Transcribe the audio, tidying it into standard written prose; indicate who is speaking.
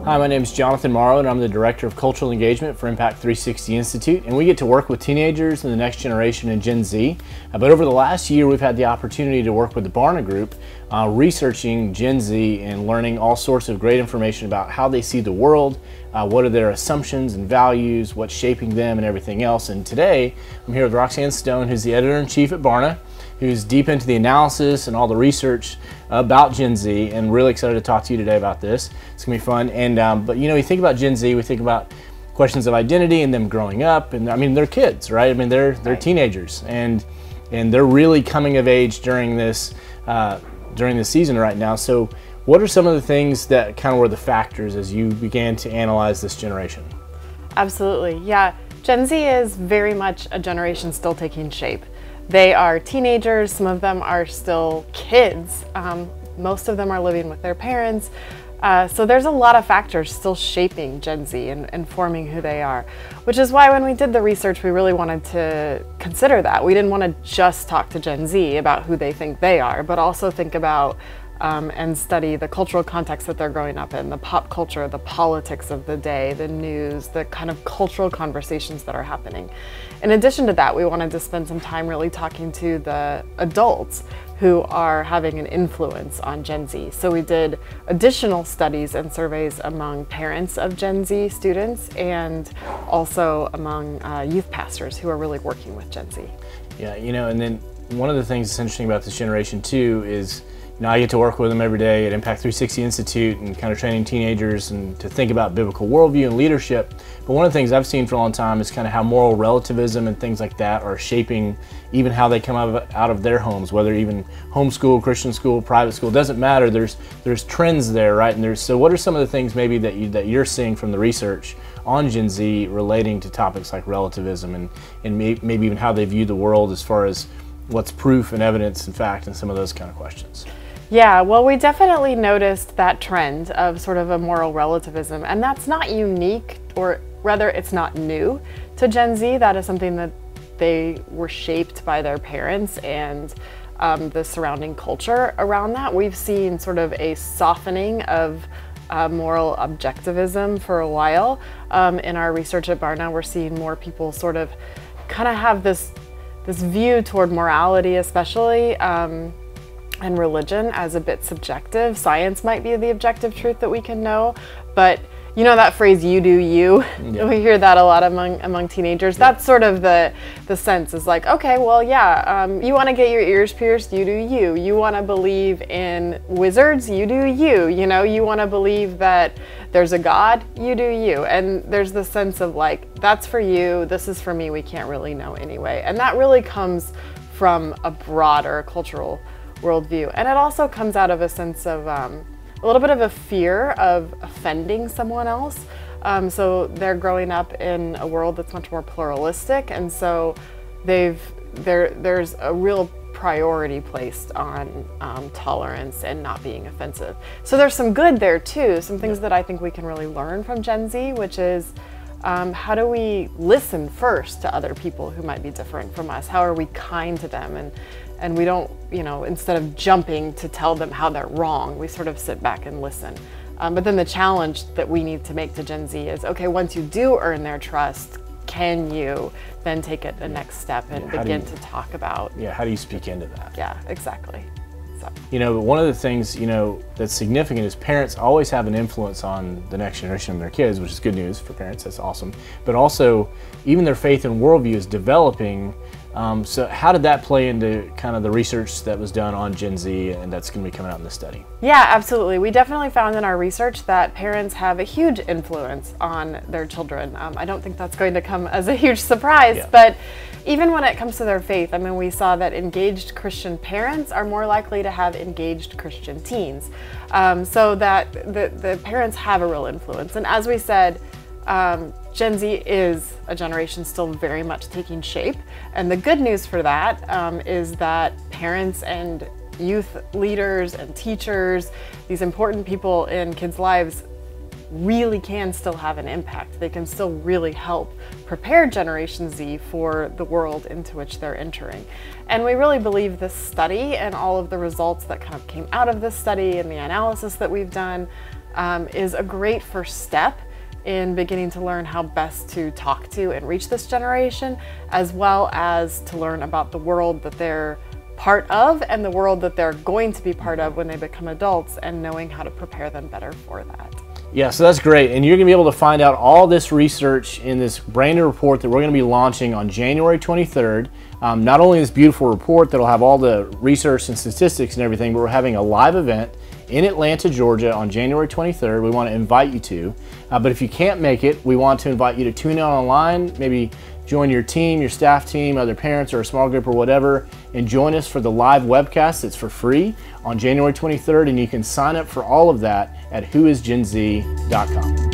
Speaker 1: Hi, my name is Jonathan Morrow, and I'm the Director of Cultural Engagement for Impact 360 Institute, and we get to work with teenagers and the next generation in Gen Z. But over the last year, we've had the opportunity to work with the Barna Group, researching Gen Z and learning all sorts of great information about how they see the world, what are their assumptions and values, what's shaping them, and everything else. And today, I'm here with Roxanne Stone, who's the Editor-in-Chief at Barna, who's deep into the analysis and all the research about Gen Z, and really excited to talk to you today about this. It's gonna be fun. And but you know, we think about Gen Z, we think about questions of identity and them growing up, and I mean, they're kids, right? I mean, they're teenagers, and they're really coming of age during this season right now. So what are some of the things that kind of were the factors as you began to analyze this generation? Absolutely, yeah. Gen Z is very much a generation still taking shape. They are teenagers, some of them are still kids, most of them are living with their parents, so there's a lot of factors still shaping Gen Z and forming who they are, which is why when we did the research we really wanted to consider that. We didn't want to just talk to Gen Z about who they think they are, but also think about and study the cultural context that they're growing up in, the pop culture, the politics of the day, the news, the kind of cultural conversations that are happening. In addition to that, we wanted to spend some time really talking to the adults who are having an influence on Gen Z. So we did additional studies and surveys among parents of Gen Z students and also among youth pastors who are really working with Gen Z. Yeah, you know, and then one of the things that's interesting about this generation too is, you know, I get to work with them every day at Impact 360 Institute and kind of training teenagers and to think about biblical worldview and leadership. But one of the things I've seen for a long time is kind of how moral relativism and things like that are shaping even how they come out of their homes, whether even homeschool, Christian school, private school, doesn't matter. There's trends there, right? And so what are some of the things maybe that you're seeing from the research on Gen Z relating to topics like relativism and maybe even how they view the world as far as what's proof and evidence and fact and some of those kind of questions?
Speaker 2: Yeah, well, we definitely noticed that trend of sort of a moral relativism, and that's not unique, or rather it's not new to Gen Z. That is something that they were shaped by their parents and the surrounding culture around that. We've seen sort of a softening of moral objectivism for a while. In our research at Barna, we're seeing more people sort of kind of have this view toward morality especially, and religion as a bit subjective. Science might be the objective truth that we can know, but you know that phrase, you do you? Yeah. We hear that a lot among teenagers. Yeah. That's sort of the sense is like, okay, well, yeah, you want to get your ears pierced, you do you. You want to believe in wizards, you do you. You know, you want to believe that there's a God, you do you. And there's the sense of like, that's for you, this is for me, we can't really know anyway. And that really comes from a broader cultural worldview. And it also comes out of a sense of a little bit of a fear of offending someone else. So they're growing up in a world that's much more pluralistic, and so there's a real priority placed on tolerance and not being offensive. So there's some good there too, some things that I think we can really learn from Gen Z, which is how do we listen first to other people who might be different from us? How are we kind to them? And we don't, you know, instead of jumping to tell them how they're wrong, we sort of sit back and listen. But then the challenge that we need to make to Gen Z is, okay, once you do earn their trust, can you then take it the next step and begin to talk about?
Speaker 1: Yeah, how do you speak into that?
Speaker 2: Yeah, exactly. So.
Speaker 1: You know, but one of the things, you know, that's significant is parents always have an influence on the next generation of their kids, which is good news for parents, that's awesome. But also, even their faith and worldview is developing. So how did that play into kind of the research that was done on Gen Z and that's going to be coming out in this study?
Speaker 2: Yeah, absolutely. We definitely found in our research that parents have a huge influence on their children. I don't think that's going to come as a huge surprise, but even when it comes to their faith, I mean, we saw that engaged Christian parents are more likely to have engaged Christian teens. So that the parents have a real influence. And as we said, Gen Z is a generation still very much taking shape, and the good news for that is that parents and youth leaders and teachers, these important people in kids' lives, really can still have an impact. They can still really help prepare Generation Z for the world into which they're entering. And we really believe this study and all of the results that kind of came out of this study and the analysis that we've done is a great first step in beginning to learn how best to talk to and reach this generation, as well as to learn about the world that they're part of and the world that they're going to be part of when they become adults, and knowing how to prepare them better for that.
Speaker 1: Yeah, so that's great. And you're going to be able to find out all this research in this brand new report that we're going to be launching on January 23rd. Not only this beautiful report that'll have all the research and statistics and everything, but we're having a live event in Atlanta, Georgia on January 23rd. We want to invite you to. But if you can't make it, we want to invite you to tune in online, maybe join your team, your staff team, other parents, or a small group or whatever, and join us for the live webcast. It's for free on January 23rd, and you can sign up for all of that at whoisgenz.com.